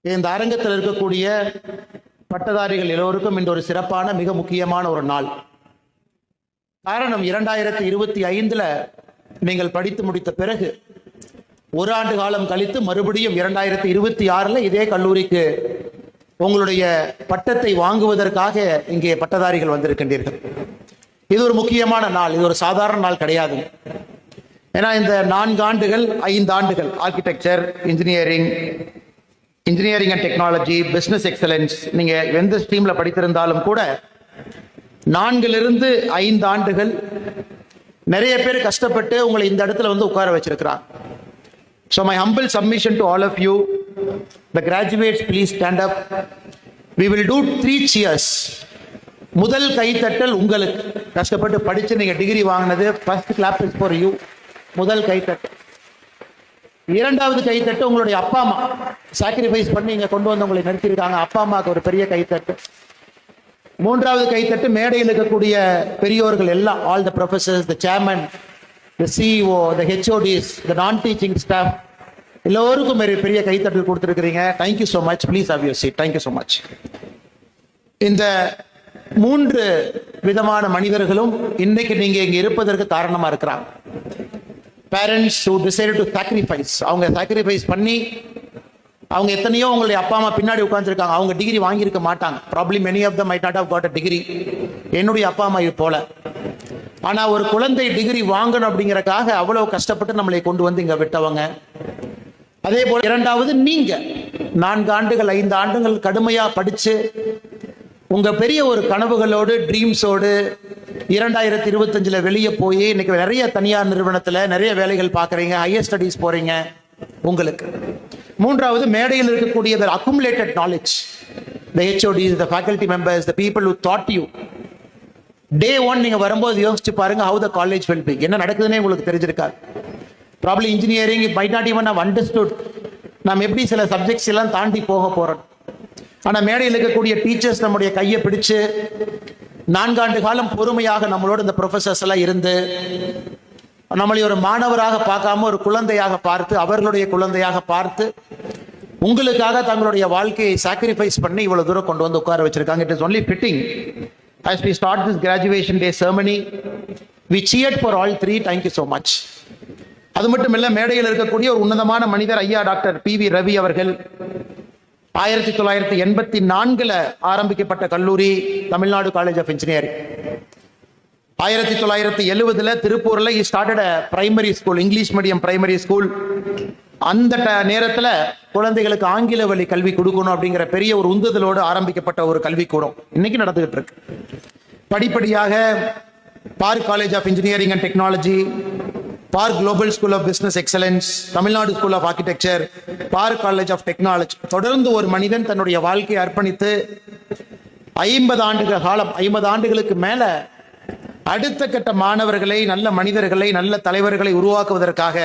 இந்த அரங்கத்தில் இருக்கக்கூடிய பட்டதாரிகள் எல்லோருக்கும் இன்று ஒரு சிறப்பான மிக முக்கியமான ஒரு நாள். காரணம் 2025 நீங்கள் படித்து முடித்த பிறகு ஒரு ஆண்டு காலம் கழித்து மறுபடியும் 2026 இதே கல்லூரிக்கு உங்களுடைய பட்டத்தை வாங்குவதற்காக இங்கே பட்டதாரிகள் வந்திருக்கின்றீர்கள். இது ஒரு முக்கியமான நாள், இது ஒரு சாதாரண நாள் கிடையாது. ஏன்னா இந்த 4 ஆண்டுகள் 5 ஆண்டுகள் architecture, engineering and technology, business excellence, நீங்க எந்த ஸ்ட்ரீம்ல படித்திருந்தாலும் கூட 4 to 5 ஆண்டுகள் நிறைய பேர் கஷ்டப்பட்டு உங்களை இந்த இடத்துல வந்து உட்கார வச்சிருக்கிறாங்க. So my humble submission to all of you, the graduates, please stand up. We will do 3 cheers. முதல் கைத்தட்டல் உங்களுக்கு, கஷ்டப்பட்டு படிச்சு நீங்க டிகிரி வாங்கினது. first clap is for you. முதல் கைத்தட்டல். இரண்டாவது கைத்தட்டு உங்களுடைய அப்பா அம்மா சாக்ரிஃபைஸ் பண்ணி இங்க கொண்டு வந்து உங்களை நிறுத்திருக்காங்க. அப்பா அம்மாவுக்கு ஒரு பெரிய கைத்தட்டு. மூன்றாவது கைத்தட்டு மேடையில் இருக்கக்கூடிய பெரியோர்கள் எல்லாம், all the professors, the chairman, the CEO, the HODs, the non teaching staff, எல்லோருக்கும் பெரிய கைத்தட்டல் கொடுத்துருக்கிறீங்க. Thank you so much. Please have your seat. Thank you so much. இந்த 3 விதமான மனிதர்களும் இன்னைக்கு நீங்க இங்க இருப்பதற்கு காரணமா இருக்கிறாங்க. Parents who decided to sacrifice, அவங்க சாக்ரிஃபைஸ் பண்ணி அவங்க எத்தனையோ உங்களுடைய அப்பா அம்மா பின்னாடி உட்கார்ந்துருக்காங்க. அவங்க டிகிரி வாங்கியிருக்க மாட்டாங்க. Probably many of them might not have got a degree. என்னுடைய அப்பா அம்மா இது போல. ஆனா ஒரு குழந்தை டிகிரி வாங்கணும் அப்படிங்கறக்காக அவ்வளவு கஷ்டப்பட்டு நம்மளை கொண்டு வந்து இங்க விட்டவங்க. அதே போல இரண்டாவது நீங்க 4 ஆண்டுகள் 5 ஆண்டுகள் கடுமையா படிச்சு உங்க பெரிய ஒரு கனவுகளோடு, ட்ரீம்ஸோடு 2025 வெளியே போய் இன்னைக்கு நிறைய தனியார் நிறுவனத்துல நிறைய வேலைகள் பார்க்குறீங்க, ஹையர் ஸ்டடீஸ் போறீங்க. உங்களுக்கு மூன்றாவது மேடையில் இருக்கக்கூடிய accumulated knowledge, the HODs, the faculty members, the people who taught you. Day 1 நீங்க வரும்போது யோசிச்சு பாருங்க, how the college will be, என்ன நடக்குதுன்னே உங்களுக்கு தெரிஞ்சிருக்காது. Probably engineering might not even have understood நாம் எப்படி சில சப்ஜெக்ட்ஸ் எல்லாம் தாண்டி போக போறோம். ஆனா மேடையில் இருக்கக்கூடிய டீச்சர்ஸ் நம்முடைய கையை பிடிச்சு 4 ஆண்டு காலம் பொறுமையாக நம்மளோட இந்த ப்ரொஃபசர்ஸ் எல்லாம் இருந்து நம்மளை ஒரு மாணவராக பார்க்காம ஒரு குழந்தையாக பார்த்து, அவர்களுடைய குழந்தையாக பார்த்து உங்களுக்காக தங்களுடைய வாழ்க்கையை சாக்ரிஃபைஸ் பண்ணி இவ்வளவு தூரம் கொண்டு வந்து உட்கார வச்சிருக்காங்க. It is only fitting as we start this graduation day ceremony, we cheered for all 3. Thank you so much. அது மட்டும் இல்ல, மேடையில் இருக்கக்கூடிய ஒரு உன்னதமான மனிதர் ஐயா டாக்டர் PV ரவி அவர்கள் 1984 ஆரம்பிக்கப்பட்ட கல்லூரி தமிழ்நாடு காலேஜ் ஆஃப் இன்ஜினியரிங். 1970 திருப்பூர்ல started primary school, English medium primary school. அந்த நேரத்துல குழந்தைகளுக்கு ஆங்கில வழி கல்வி கொடுக்கணும் அப்படிங்கிற பெரிய ஒரு உந்துதலோடு ஆரம்பிக்கப்பட்ட ஒரு கல்விக்கூடம் இன்னைக்கு நடந்துகிட்டு இருக்கு. படிப்படியாக Park college of engineering and technology, Park global school of business excellence, Tamil Nadu school of architecture, Park college of technology, தொடர்ந்து ஒரு மனிதன் தன்னுடைய வாழ்க்கையை அர்ப்பணித்து 50 ஆண்டுகளுக்கு மேல அடுத்த கட்ட மாணவர்களை, நல்ல மனிதர்களை, நல்ல தலைவர்களை உருவாக்குவதற்காக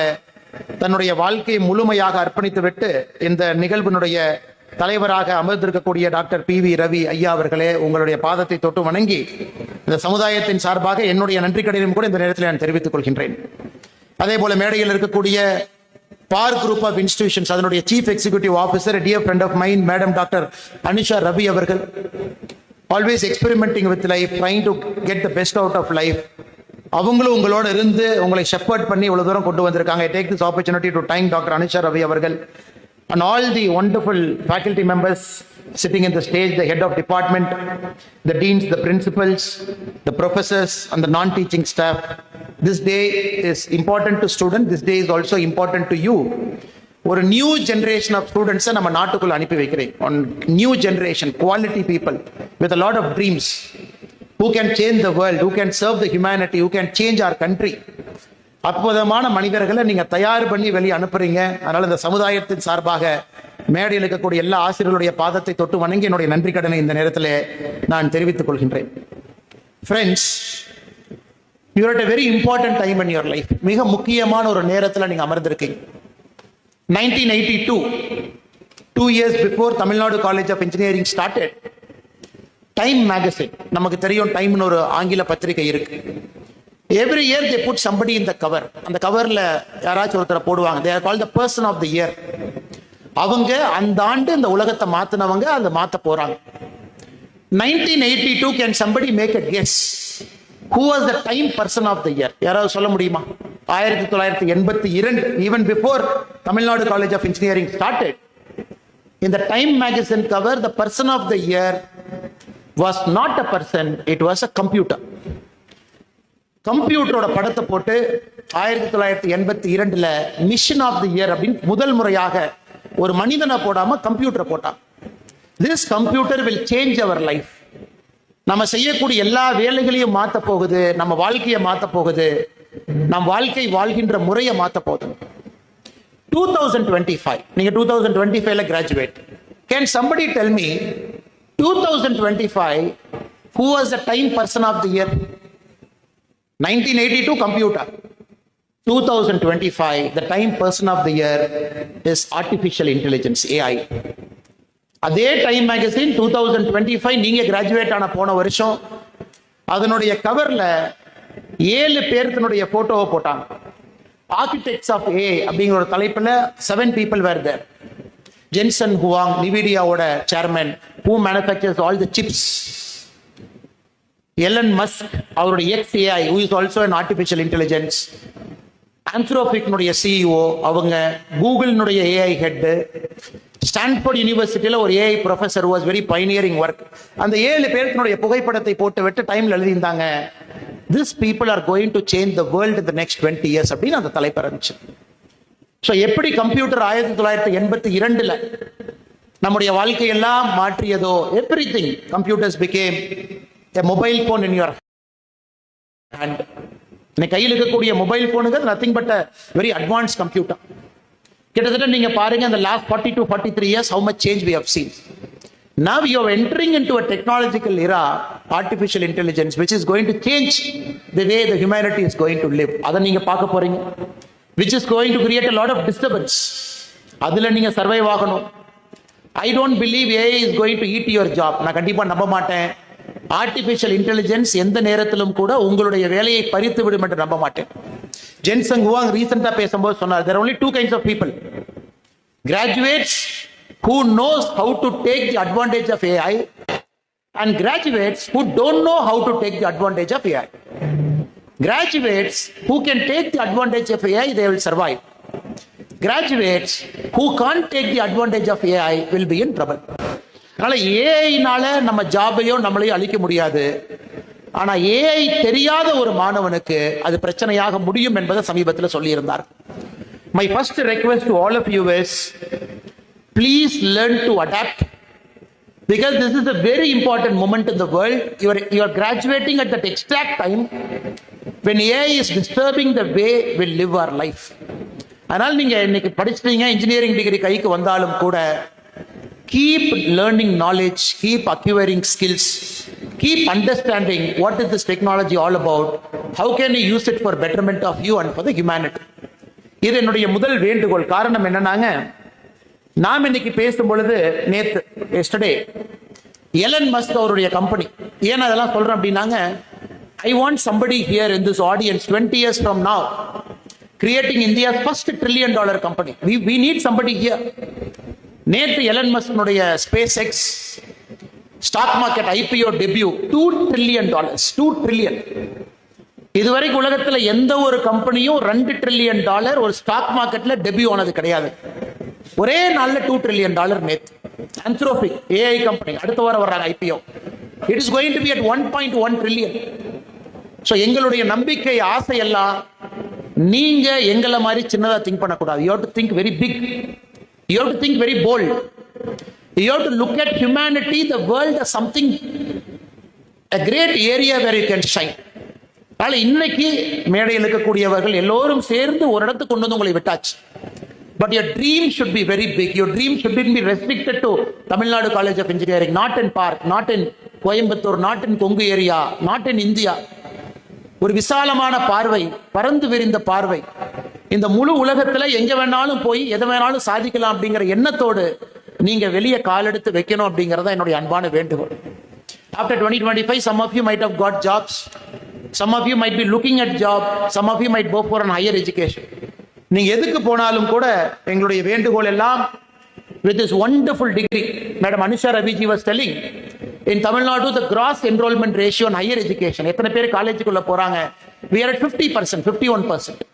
தன்னுடைய வாழ்க்கையை முழுமையாக அர்ப்பணித்து விட்டு இந்த நிகழ்வினுடைய தலைவராக அமர்ந்திருக்கக்கூடிய டாக்டர் PV ரவி ஐயா அவர்களே, உங்களுடைய பாதத்தை தொட்டு வணங்கி இந்த சமுதாயத்தின் சார்பாக என்னுடைய நன்றி கடிதம் கூட இந்த நேரத்தில் நான் தெரிவித்துக் கொள்கின்றேன். அதே போல மேடையில் இருக்கக்கூடிய பார்க் குரூப் ஆஃப் இன்ஸ்டிடியூஷன்ஸ் அதனுடைய chief executive officer, dear friend of mind, madam doctor Anusha Ravi அவர்கள், always experimenting with life, trying to get the best out of life. அவங்களும் உங்களோட இருந்து உங்களை ஷெப்பர்ட் பண்ணி இவ்வளவு தூரம் கொண்டு வந்திருக்காங்க. I take this opportunity to thank Dr. Anisha Ravi அவர்கள் and all the wonderful faculty members sitting in the stage, the head of department, the deans, the principals, the professors and the non-teaching staff. This day is important to students. This day is also important to you. ஒரு new generation of ஸ்டூடெண்ட்ஸை நம்ம நாட்டுக்குள்ள அனுப்பி வைக்கிறேன். One new generation, quality people with a lot of dreams, who can change the world, who can serve the humanity, who can change our country. அற்புதமான மனிதர்களை நீங்க தயார் பண்ணி வெளியே அனுப்புறீங்க. அதனால இந்த சமுதாயத்தின் சார்பாக மேடையில் இருக்கக்கூடிய எல்லா ஆசிரியர்களுடைய பாதத்தை தொட்டு வணங்கி என்னுடைய நன்றி கடனை இந்த நேரத்தில் நான் தெரிவித்துக் கொள்கின்றேன். Friends, you are at a very important time in your life. மிக முக்கியமான ஒரு நேரத்தில் நீங்க அமர்ந்திருக்கீங்க. 1982, 2 years before Tamil Nadu college of engineering started, Time magazine, நமக்கு தெரியும் டைம்னு ஒரு ஆங்கில பத்திரிகை இருக்கு. Every year they put somebody in the cover. அந்த கவர்ல யாராச்சும் ஒருத்தரை போடுவாங்க. They are called the person of the year. அவங்க அந்த ஆண்டு இந்த உலகத்தை மாத்தினவங்க, அதை மாத்த போறாங்க. 1982 can somebody make a guess who was the time person of the year? யாராவது சொல்ல முடியுமா? 1982, even before Tamil Nadu College of Engineering started, in the Time magazine cover, the person of the year was not a person, it was a computer. கம்ப்யூட்டரோட படத்தை போட்டு 1982 mission of the year அப்படின்னு முதல் முறையாக ஒரு மனிதனை போடாம கம்ப்யூட்டரை போட்டான். This computer will change our life. நம்ம செய்யக்கூடிய எல்லா வேலைகளையும் மாத்த போகுது, நம்ம வாழ்க்கையை மாத்த போகுது, நம் வாழ்க்கை வாழ்கின்ற முறையை மாத்த போகுது. 2025, நீங்க 2025ல graduate. Can somebody tell me 2025 who was the time person of the year? 1982 computer. 2025 the time person of the year is artificial intelligence, AI. அதே டைம் மேகசின் 2025 நீங்க கிராஜுவேட் ஆன போன வருஷம் அதனுடைய கவர்ல 7 பேருடைய போட்டோவை போட்டாங்க. ஆர்கிடெக்ட்ஸ் ஆஃப் ஏ அப்படிங்கிற ஒரு தலைப்புல 7 people were there. Jensen Huang, நிவிடியாவோட chairman, who manufactures all the chips. Elon Musk, அவருடைய XAI, who is also an artificial intelligence. ஆந்த்ரோபிக்னுடைய CEO அவங்க, கூகுள்னுடைய AI ஹெட், ஸ்டான்ஃபோர்ட் யூனிவர்சிட்டியில ஒரு AI professor was very pioneering work. அந்த 7 பேருடைய புகைப்படத்தை போட்டு விட்டு டைம்ல எழுதியிருந்தாங்க, this people are going to change the world in the next 20 years அப்படின்னு அந்த தலைப்பு இருந்துச்சு. ஸோ எப்படி கம்ப்யூட்டர் 1982 நம்முடைய வாழ்க்கையெல்லாம் மாற்றியதோ, everything computers became a mobile phone in your hand. இன்னைக்கு கையில் இருக்கக்கூடிய மொபைல் போனுங்க nothing but a very advanced computer. கிட்டத்தட்ட நீங்க பாருங்க the last 40 to 43 years how much change we have seen. Now you are entering into a technological era, artificial intelligence, which is going to change the way the humanity is going to live. அதை நீங்க பார்க்க போறீங்க, which is going to create a lot of disturbance. அதுல நீங்க survive ஆகணும். I don't believe AI is going to eat your job. நான் கண்டிப்பா நம்ப மாட்டேன். ஆர்டிபிஷியல் இன்டெலிஜென்ஸ் எந்த நேரத்திலும் கூட உங்களுடைய வேலையை பறித்து விடும் என்று நம்ப மாட்டேன். ஜென்சன் ஹுவாங் ரீசெண்டா பேசும்போது சொன்னார், there are only 2 kinds of people. Graduates who knows how to take the advantage of AI and graduates who don't know how to take the advantage of AI. Graduates who can take the advantage of AI, they will survive. Graduates who can't take the advantage of AI will be in trouble. அதனால ஏஐனால நம்ம ஜாபையோ நம்மளையோ அழிக்க முடியாது. ஆனா AI தெரியாத ஒரு மாணவனுக்கு அது பிரச்சனையாக முடியும் என்பதை சமீபத்தில் சொல்லியிருந்தார். My first request to all of you is please learn to adapt, because this is a very important moment in the world. You are graduating at that exact time when AI is disturbing the way we live our life. அதனால நீங்க இன்னைக்கு படிச்சிட்டீங்க, engineering degree கைக்கு வந்தாலும் கூட keep learning knowledge, keep acquiring skills, keep understanding what is this technology all about, how can you use it for betterment of you and for the humanity. இது என்னுடைய முதல் வேண்டுகோள். காரணம் என்னன்னாங்க, நாம் இன்னைக்கு பேசும் பொழுது நேத்து எஸ்டர்டே எலன் மஸ்க் அவருடைய கம்பெனி, ஏன் அதெல்லாம் சொல்றேன் அப்படின்னாங்க, I want somebody here in this audience 20 years from now creating India's first $1 trillion company. We need somebody here. நேற்று எலன் மஸ்கனுடைய SpaceX stock market IPO debut $2 trillion. 2 trillion. இதுவரைக்கும் உலகத்துல எந்த ஒரு கம்பெனியும் $2 trillion ஒரு ஸ்டாக் மார்க்கெட்ல டெபியூ ஆனது கிடையாது. ஒரே நாள்ல $2 trillion நேத்து. ஆந்த்ரோபிக் AI கம்பெனி அடுத்த வாரம் வர்றாங்க IPO. It is going to be at 1.1 trillion. So எங்களுடைய நம்பிக்கை ஆசை எல்லாம் நீங்க எங்களை மாதிரி சின்னதா திங்க் பண்ணக்கூடாது. You have to think very big. You have to think very bold. You have to look at humanity, the world as something, a great area where you can shine. அதனால இன்னைக்கு மேடையில் இருக்கக்கூடியவர்கள் எல்லோரும் சேர்ந்து ஒரு இடத்துக்கு கொண்டு வந்து உங்களை விட்டாச்சு. But your dream should be very big. Your dream shouldn't be restricted to Tamil Nadu College of Engineering, not in Park, not in Coimbatore, not in Kongu area, not in India. ஒரு விசாலமான பார்வை, பறந்து விரிந்த பார்வை, இந்த முழு உலகத்துல எங்க வேணாலும் போய் எதை வேணாலும் சாதிக்கலாம் அப்படிங்கிற எண்ணத்தோடு நீங்க வெளியே காலெடுத்து வைக்கணும் அப்படிங்கறத என்னுடைய அன்பான வேண்டுகோள். After 2025, some of you might have got jobs, some of you might be looking at job, some of you might go for an higher education. நீங்க எதுக்கு போனாலும் கூட எங்களுடைய வேண்டுகோள் எல்லாம் with this wonderful degree. Madam Anusha Raviji was telling, in Tamil Nadu, the gross enrollment ratio in higher education, எத்தனை பேர் காலேஜுக்குள்ள போறாங்க, we are at 50%, 51%.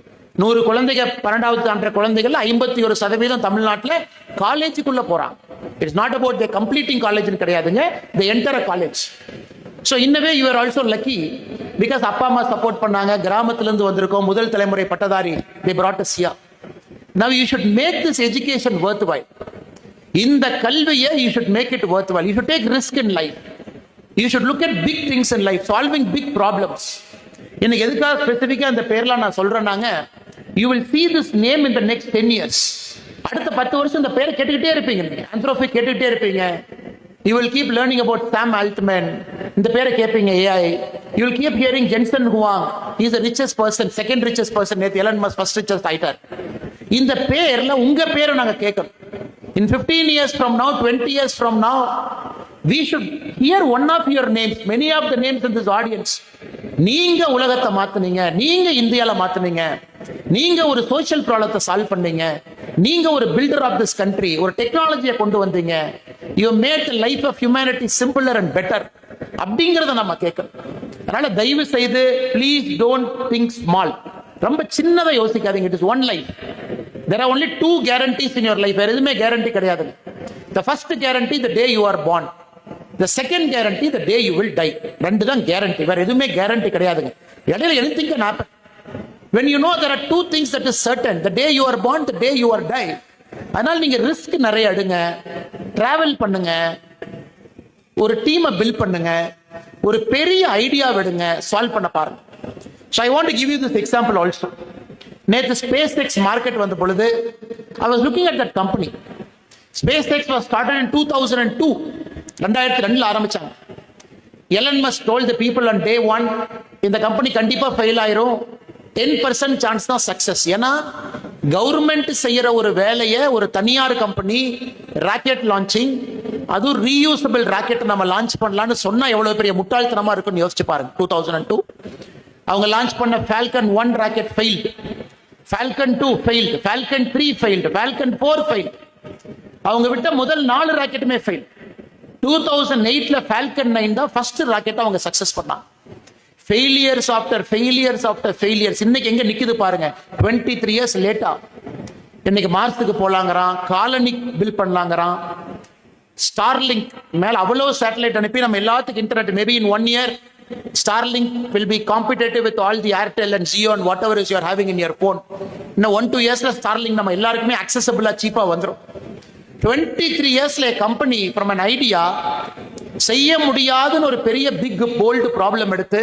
100 குழந்தைகள் 12வது தாண்ட குழந்தைகள் 51% தமிழ்நாட்டில் காலேஜுக்குள்ள போறாங்க. It's not about the completing காலேஜ்னு கிடையாதுங்க, தி என்டர் காலேஜ். ஸோ இன்னவே you are also lucky because அப்பா அம்மா சப்போர்ட் பண்ணாங்க, கிராமத்திலிருந்து வந்திருக்கோம், முதல் தலைமுறை பட்டதாரி, they brought us here. Now you should make this education worthwhile. இந்த கல்வியை you should make it worthwhile. You should take risk in life. You should look at big things in life, solving big problems. இன்னைக்கு எதுக்காக ஸ்பெசிஃபிக்கா இந்த பேர்லாம் நான் சொல்றேன்னாங்க, you will see this name in the next 10 years. அடுத்த 10 வருஷம் இந்த பேரை கேட்டுக்கிட்டே இருப்பீங்க, Anthropic கேட்டுக்கிட்டே இருப்பீங்க. You will keep learning about Sam Altman. இந்த பேரை கேட்பீங்க AI. You will keep hearing Jensen Huang. He is the richest person, second richest person. நேத்து Elon Musk first richest ஆயிட்டார். இந்த பேர்ல உங்க பேரை நாங்க கேட்கணும். In 15 years from now, 20 years from now, we should hear one of your names, many of the names in this audience. நீங்க உலகத்தை மாத்துனீங்க, நீங்க இந்தியால மாத்துனீங்க, நீங்க ஒரு சோஷியல் ப்ராப்ளத்தை சால்வ் பண்ணீங்க, நீங்க ஒரு பில்டர் ஆஃப் திஸ் கண்ட்ரி, ஒரு டெக்னாலஜியை கொண்டு வந்தீங்க, you made the life of humanity simpler and better அப்படிங்கறத நம்ம கேட்கணும். அதனால தயவு செய்து ப்ளீஸ் டோன்ட் திங்க் ஸ்மால். ரொம்ப சின்னதை யோசிக்காதீங்க. It is one life. There are only 2 guarantees in your life. வேற எதுவுமே கேரண்டி கிடையாது. The first guarantee, the day you are born. The second guarantee, the day you will die. ரெண்டு தான் guarantee, வேற எதுவுமே guarantee கிடையாதுங்க. இடையில anything can happen. When you know there are 2 things that is certain, the day you are born, the day you are die. அதனால நீங்க risk நிறைய எடுங்க, டிராவல் பண்ணுங்க, ஒரு டீமை பில்ட் பண்ணுங்க, ஒரு பெரிய ஐடியா எடுங்க, சால்வ் பண்ண பாருங்க. So I want to give you this example also. நேற்று SpaceX மார்க்கெட் வந்த பொழுது I was looking at that company. SpaceX was started in 2002. 2002 ஆரம்பிச்சாங்க. Elon Musk told the people on day 1, இந்த கம்பெனி கண்டிப்பா fail ஆயிரும், 10% chance தான் success. ஏன்னா government செய்யற ஒரு வேலையை ஒரு தனியார் கம்பெனி ராக்கெட் லான்ச்சிங், அதுவும் ரீயூசபிள் ராக்கெட் நம்ம லான்ச் பண்ணலாம்னு சொன்னா எவ்வளவு பெரிய முட்டாள்தனமா இருக்குன்னு யோசிச்சு பாருங்க. 2002 அவங்க லான்ச் பண்ண Falcon 1 rocket failed, Falcon 2 failed, Falcon 3 failed, Falcon 4 failed. அவங்க விட்ட முதல் 4 ராக்கெட்டுமே ஃபெயில். 2008ல Falcon 9 தான் ஃபர்ஸ்ட் ராக்கெட் அவங்க சக்சஸ் பண்ணாங்க. Failures after failures after failures. இன்னைக்கு எங்க நிக்குது பாருங்க, 23 இயர்ஸ் லேட்டா. இன்னைக்கு மார்ஸுக்கு போலாங்கிறான், காலனி பில்ட் பண்ணலாங்கிறான், ஸ்டார்லிங்க் மேல அவ்வளவு சேட்டலைட் அனுப்பி நம்ம எல்லாத்துக்கும் internet. Maybe in 1 year Starlink will be competitive with all the Airtel and Jio and whatever is you are having in your phone. இன்னும் 1-2 yearsல Starlink நம்ம எல்லாருக்குமே accessible சீப்பா வந்துரும். 23 yearsல கம்பெனி from an idea செய்ய முடியாதுன்னு ஒரு பெரிய பிக் போல்டு ப்ராப்ளம் எடுத்து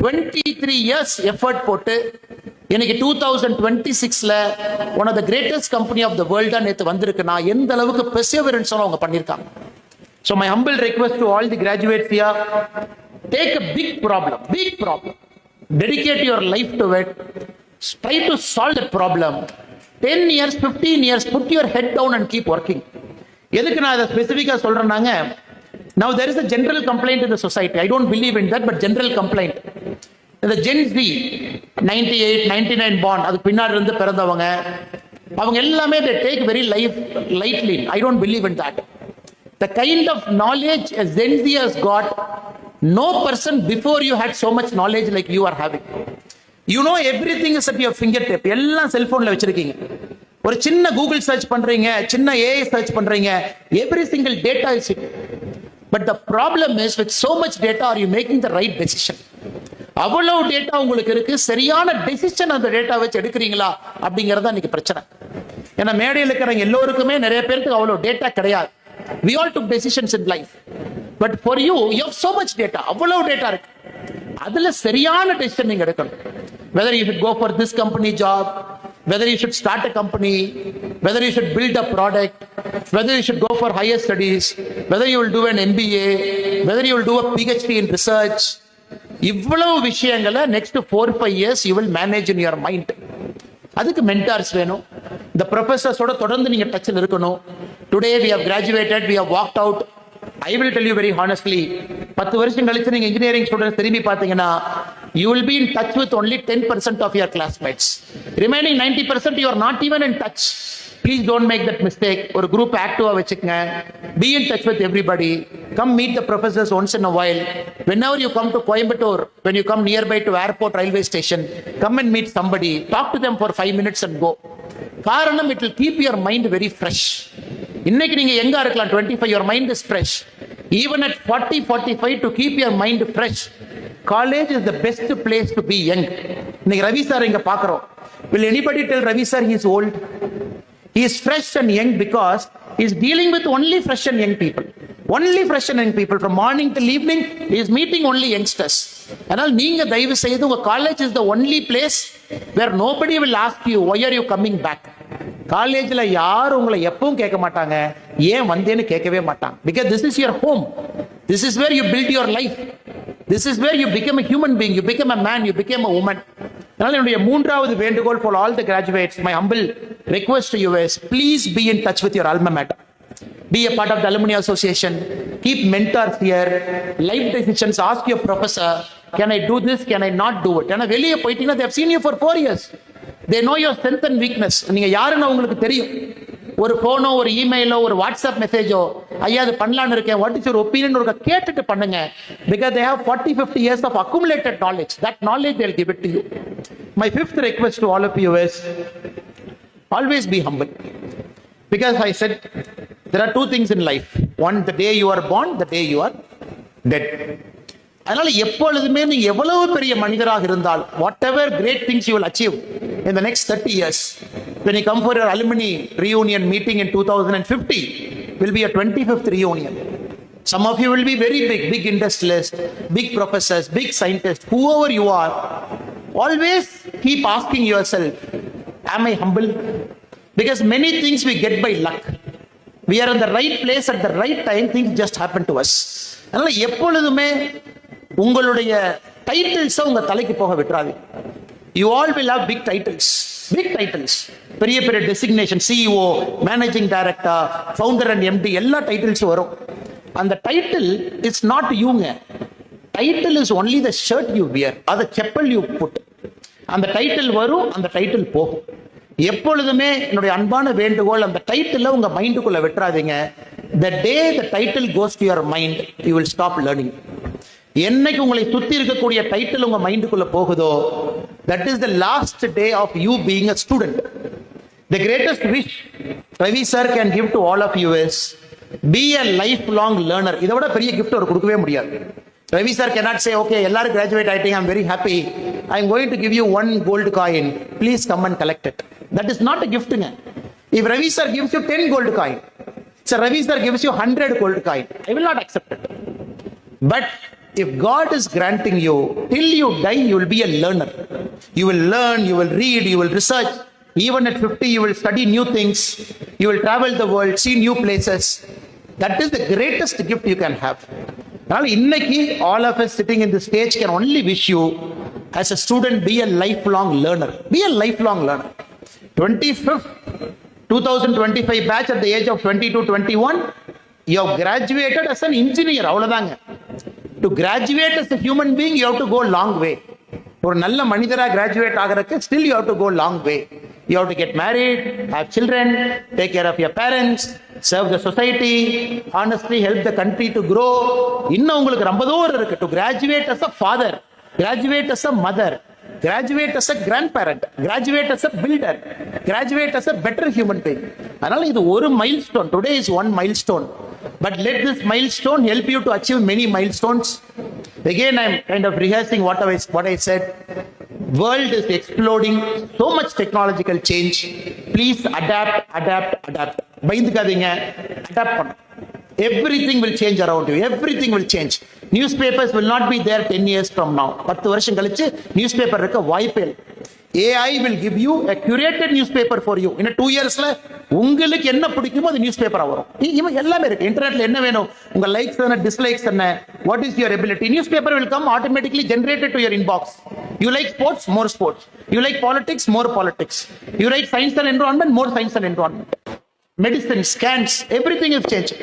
23 years எஃபர்ட் போட்டு இன்னைக்கு 2026ல one of the greatest company of the world நேத்து வந்திருக்குன்னா எந்த அளவுக்கு perseverance அவங்க பண்ணிருக்காங்க. So my humble request to all the graduates here, take a big problem, dedicate your life to it, try to solve that problem. 10 years, 15 years, put your head down and keep working. எதுக்கு நான் அதை ஸ்பெசிஃபிக்கா சொல்றேன்னாங்க, now there is a general complaint in the society. I don't believe in that, but general complaint. The Gen Z 98, 99 born, அதுக்கு பின்னாடி இருந்து பிறந்தவங்க, அவங்க எல்லாமே they take very lightly. I don't believe in that. The kind of knowledge a Gen Z has got, no person before you had so much knowledge like you are having. You know everything is at your fingertip. எல்லாம் செல்போன்ல வச்சிருக்கீங்க. ஒரு சின்ன Google search பண்றீங்க, சின்ன AI search பண்றீங்க, every single data is it. But the problem is with so much data, are you making the right decision? அவ்வளவு data உங்களுக்கு இருக்கு, சரியான டெசிஷன் அந்த டேட்டா வச்சு எடுக்கிறீங்களா அப்படிங்கறத இன்னைக்கு பிரச்சனை. ஏன்னா மேடையில் இருக்கிறவங்க எல்லோருக்குமே நிறைய பேருக்கு அவ்வளவு டேட்டா கிடையாது. We all took decisions in life. But for you, you have so much data. அவ்வளவு டேட்டா இருக்கு. அதுல சரியான டெசிஷன் நீங்க எடுக்கணும். Whether you should go for this company job, whether you should start a company, whether you should build a product, whether you should go for higher studies, whether you will do an MBA, whether you will do a PhD in research. இவ்வளவு விஷயங்களை next 4-5 years you will manage in your mind. அதுக்கு mentors வேணும். இந்த ப்ரொஃபசர்ஸோட தொடர்ந்து நீங்க டச்சில் இருக்கணும். Today we have graduated, we have walked out. I will tell you very honestly, 10 வருஷம் கழிச்சு நீங்க இன்ஜினியரிங் ஸ்டூடெண்ட்ஸ் திரும்பி பாத்தீங்கன்னா, you will be in touch with only 10% of your classmates. Remaining 90% you are not even in touch. Please don't make that mistake. ஒரு group active வச்சுக்கங்க. Be in touch with everybody. Come meet the professors once in a while. Whenever you come to Coimbatore, when you come nearby to airport railway station, come and meet somebody. Talk to them for 5 minutes and go. காரணம், it will keep your mind very fresh. இன்னைக்கு நீங்க எங்க இருக்கலாம் 25, your mind is fresh. Even at 40, 45, to keep your mind fresh, college is the best place to be young. இன்னைக்கு Ravi sir இங்க பாக்குறோம். Will anybody tell Ravi sir he is old? He is fresh and young because he is dealing with only fresh and young people. Only fresh and young people. From morning till evening, he is meeting only youngsters. அதனால் நீங்க தயவு செய்து உங்க college is the only place where nobody will ask you why are you coming back. காலேஜ்ல யாரும் உங்களை எப்பவும் கேட்க மாட்டாங்க, ஏன் வந்தேன்னு கேட்கவே மாட்டாங்க. Because this is your home. This is where you build your life. This is where you become a human being. You become a man. You become a woman. அதனால என்னுடைய மூன்றாவது வேண்டுகோள் for all the graduates, my humble request to you is, please be in touch with your alma mater. Be a part of the alumni association. Keep mentors here. Life decisions, ask your professor, can I do this, can I not do it? ஏன்னா வெளியே போயிட்டீங்கன்னா they have seen you for 4 years. They know your strength and weakness. நீங்க யாருன்னு அவங்களுக்கு தெரியும். ஒரு போனோ, ஒரு இமெயிலோ, ஒரு வாட்ஸ்அப் மெசேஜோ, ஐயா அது பண்ணலான்னு இருக்கேன், வாட் இஸ் யுவர் ஒப்பீனியன் ஒரு கேட்டுட்டு பண்ணுங்க. Because they have 40-50 years of accumulated knowledge. That knowledge they'll give it to you. My fifth request to all of you is, always be humble. Because I said there are two things in life. One, the day you are born, the day you are dead. அதனால எப்பொழுதுமே நீங்க எவ்வளவு பெரிய மனிதராக இருந்தால், whatever great things you will achieve in the next 30 years, when you come for your alumni reunion meeting in 2050, will be a 25th reunion. Some of you will be very big industrialists, big professors, big scientists, whoever you are. Always keep asking yourself, am I humble? Because many things we get by luck. We are in the right place at the right time, things just happen to us. அதனால எப்பொழுதுமே உங்களுடைய titles உங்க தலைக்கு போக விட்டுறாது. You all will have big titles. பெரிய பெரிய designation, CEO, managing director, founder and MD, எல்லா titles வரும். அந்த டைட்டில் இட்ஸ் நாட் யூங்க. Title is only the shirt you wear, அது செப்பல் யூ புட். அந்த டைட்டில் வரும், அந்த டைட்டில் போகும். எப்பொழுதுமே என்னுடைய அன்பான வேண்டுகோள், அந்த டைட்டில் உங்க மைண்டுக்குள்ள விட்டுறாதீங்க. The day the title goes to your mind, you will stop learning. என்னைக்கு உங்களை சுத்தி இருக்கக்கூடிய டைட்டில் உங்க மைண்டுக்குள்ள போகுதோ, that is the last day of you being a student. The greatest wish Ravi sir can give to all of you is, be a lifelong learner. இதை விட பெரிய gift அவர் கொடுக்கவே முடியாது. Ravi sir cannot say, okay, எல்லாரும் graduate ஆயிட்டீங்க, I'm very happy, I'm going to give you 1 gold coin, please come and collect it. That is not a gift. If Ravi sir gives you 10 gold coin, so Ravi sir gives you 100 gold coin, I will not accept it. But if God is granting you, till you die, you will be a learner. You will learn, you will read, you will research. Even at 50, you will study new things. You will travel the world, see new places. That is the greatest gift you can have. Now, innaki, all of us sitting in the stage can only wish you, as a student, be a lifelong learner. Be a lifelong learner. 25th, 2025 batch at the age of 22-21, you have graduated as an engineer. அவ்வளவுதாங்க. To graduate as a human being, you have to go long way. ஒரு நல்ல மனிதரா graduate ஆகிறதுக்கு still you have to go long way. You have to get married, have children, take care of your parents, serve the society, honestly help the country to grow. இன்னும் உங்களுக்கு ரொம்ப தூரம் இருக்கு. To graduate as a father, graduate as a mother, graduate as a grandparent, graduate as a builder, graduate as a better human being. அதனால இது ஒரு milestone. Today is one milestone. But let this milestone help you to achieve many milestones. Again, I am kind of rehearsing what I said. World is exploding, so much technological change. Please adapt. பயந்துக்காதீங்க, adapt பண்ணு. Everything will change around you. Everything will change. Newspapers will not be there 10 years from now. 10 வருஷம் கழிச்சு newspaper இருக்க வாய்ப்பே இல்லை. AI will give you a curated newspaper for you. In 2 yearsல உங்களுக்கு என்ன பிடிக்குமோ அது நியூஸ்பேப்பரா வரும். இவன் எல்லாமே இருக்கு. இன்டர்நெட்ல என்ன வேணும், உங்க லைக்ஸ் என்ன, டிஸ்லைக்ஸ் என்ன, what is your ability, newspaper will come automatically generated to your inbox. You like sports, more sports. You like politics, more politics. You like science and environment, more science and environment. Medicine, scans, everything is changing.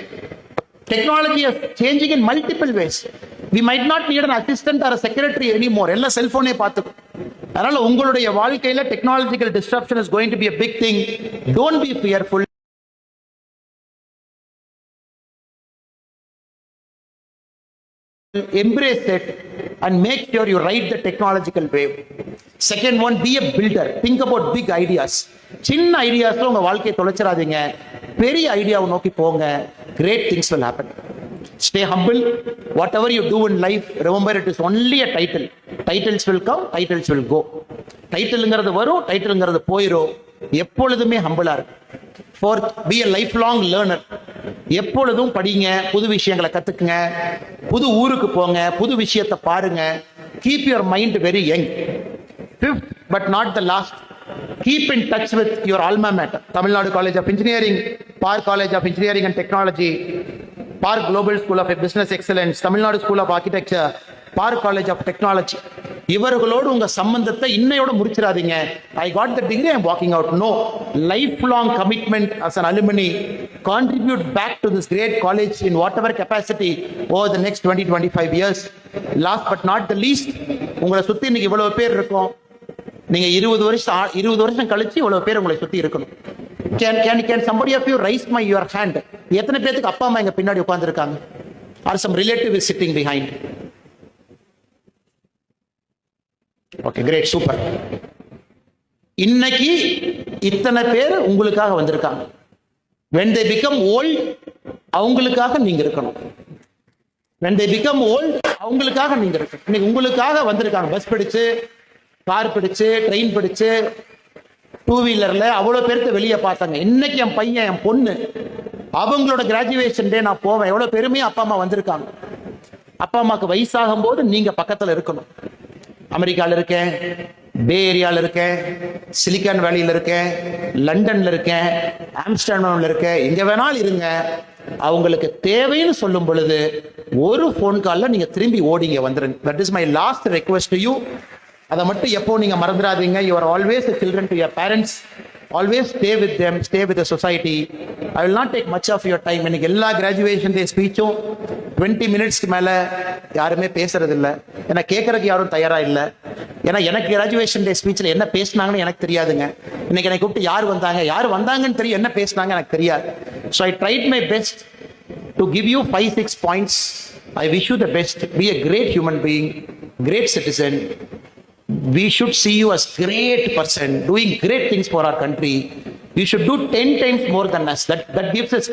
Technology is changing in multiple ways. We might not need an assistant or a secretary anymore. எல்லா செல்போனே பார்த்துக்கும். அதனால உங்களுடைய வாழ்க்கையில technological disruption is going to be a big thing. Don't be fearful. Embrace it and make sure you ride the technological wave. Second one, be a builder. Think about big ideas. சின்ன ஐடியாஸ்ல உங்க வாழ்க்கையை தொலைச்சிடாதீங்க, பெரிய ஐடியாவை நோக்கி போங்க. Great things will happen. Stay humble. Whatever you do in life, remember it is only a title. Titles will come, titles will go. டைட்டில்ங்கிறது வரும், டைட்டில்ங்கிறது போயிடும். எப்பொழுதுமே ஹம்பிளா இருக்கு. Fourth, be a lifelong learner. எப்பொழுதும் படிங்க, புது விஷயங்களை கத்துக்குங்க, புது ஊருக்கு போங்க, புது விஷயத்தை பாருங்க. Keep your mind very young. Fifth, but not the last, keep in touch with your alma mater. Tamil Nadu College of Engineering, Park College of Engineering and Technology, Park Global School of Business Excellence, Tamil Nadu School of Architecture, Park College of Technology. இவர்களோடு உங்க சம்பந்தத்தை இன்னையோட முடிச்சிடாதீங்க. I got the degree, I'm walking out. No, lifelong commitment as an alumni. Contribute back to this great college in whatever capacity over the next 20-25 years. Last but not the least, உங்களை சுத்தி இன்னைக்கு இவ்வளவு பேர் இருக்கோம். நீங்க 20 வருஷம் கழிச்சு இவ்வளவு பேர் உங்களை சுத்தி இருக்கணும். Can somebody of you raise your hand? எத்தனை பேருக்கு அப்பா அம்மா எங்க பின்னாடி உட்கார்ந்து இருக்காங்க? Or some relative is sitting behind? Okay, great, super. இன்னைக்கு இத்தனை பேர் உங்களுக்காக வந்திருக்காங்க. When they become old, அவங்களுக்காக நீங்க இருக்கணும். When they become old, அவங்களுக்காக நீங்க இருக்கணும். இன்னைக்கு உங்களுக்காக வந்திருக்காங்க. பஸ் பிடிச்சு, கார் பிடிச்சு, ட்ரெயின் பிடிச்சு, டூ வீலர்ல அவ்வளவு பேருக்கு வெளியே பார்த்தாங்க. இன்னைக்கு என் பையன், என் பொண்ணு, அவங்களோட கிராஜுவேஷன் டே நான் போவேன். எவ்வளவு பெருமையா அப்பா அம்மா வந்திருக்காங்க. அப்பா அம்மாக்கு வயசாகும் போது நீங்க பக்கத்துல இருக்கணும். அமெரிக்கால இருக்கேன், பே ஏரியால இருக்கேன், சிலிக்கான் வேலியில இருக்கேன், லண்டன்ல இருக்கேன், ஆம்ஸ்டர்டாம்ல இருக்கேன், எங்க வேணாலும் இருங்க. அவங்களுக்கு தேவைன்னு சொல்லும் பொழுது ஒரு போன் கால்ல நீங்க திரும்பி ஓடிங்க வந்துருங்க. That is my last request to you. அதை மட்டும் எப்போ நீங்க மறந்துடாதீங்க. You are always a children to your parents. Always stay with them, stay with the society. I will not take much of your time. எனக்கு எல்லா graduation டே ஸ்பீச்சும் 20 மினிட்ஸ்க்கு மேல யாருமே பேசுறது இல்லை. ஏன்னா கேட்கறதுக்கு யாரும் தயாரா இல்லை. ஏன்னா எனக்கு கிராஜுவேஷன் டே ஸ்பீச்சில் என்ன பேசினாங்கன்னு எனக்கு தெரியாதுங்க. இன்னைக்கு என்னை கூப்பிட்டு யார் வந்தாங்கன்னு தெரியும், என்ன பேசினாங்க எனக்கு தெரியாது. So I tried my best to give you 5-6 points. I wish you the best. Be a great human being, great citizen. We should see you as great person doing great things for our country. You should do 10 times more than us. That gives us.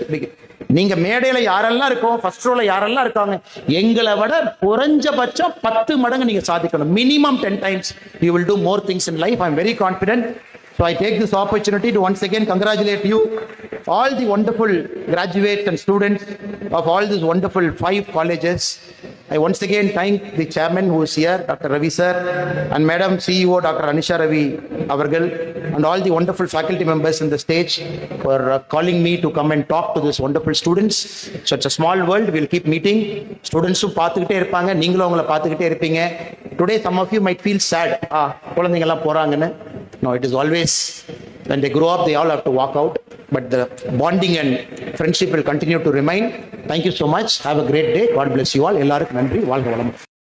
நீங்க மேடையில யாரெல்லாம் இருக்கோம், first ரோல யாரெல்லாம் இருக்காங்க, எங்களை விட குறைஞ்சபட்சம் 10 மடங்கு நீங்க சாதிக்கணும். Minimum 10 times you will do more things in life. I'm very confident. So I take this opportunity to once again congratulate you, all the wonderful graduates and students of all these wonderful 5 colleges. I once again thank the chairman who is here, Dr. Ravi sir, and Madam CEO Dr. Anisha Ravi avargal, and all the wonderful faculty members in the stage for calling me to come and talk to these wonderful students. So it's a small world. We'll keep meeting. Students பார்த்துக்கிட்டே இருப்பாங்க, நீங்களும் அவங்கள பார்த்துக்கிட்டே இருப்பீங்க. Today some of you might feel sad. குழந்தைங்க எல்லாம் போறாங்கன்னு. No, it is always when they grow up, they all have to walk out. But the bonding and friendship will continue to remain. Thank you so much. Have a great day. God bless you all. எல்லாருக்கும் நன்றி. வாழ்க வளமுடன்.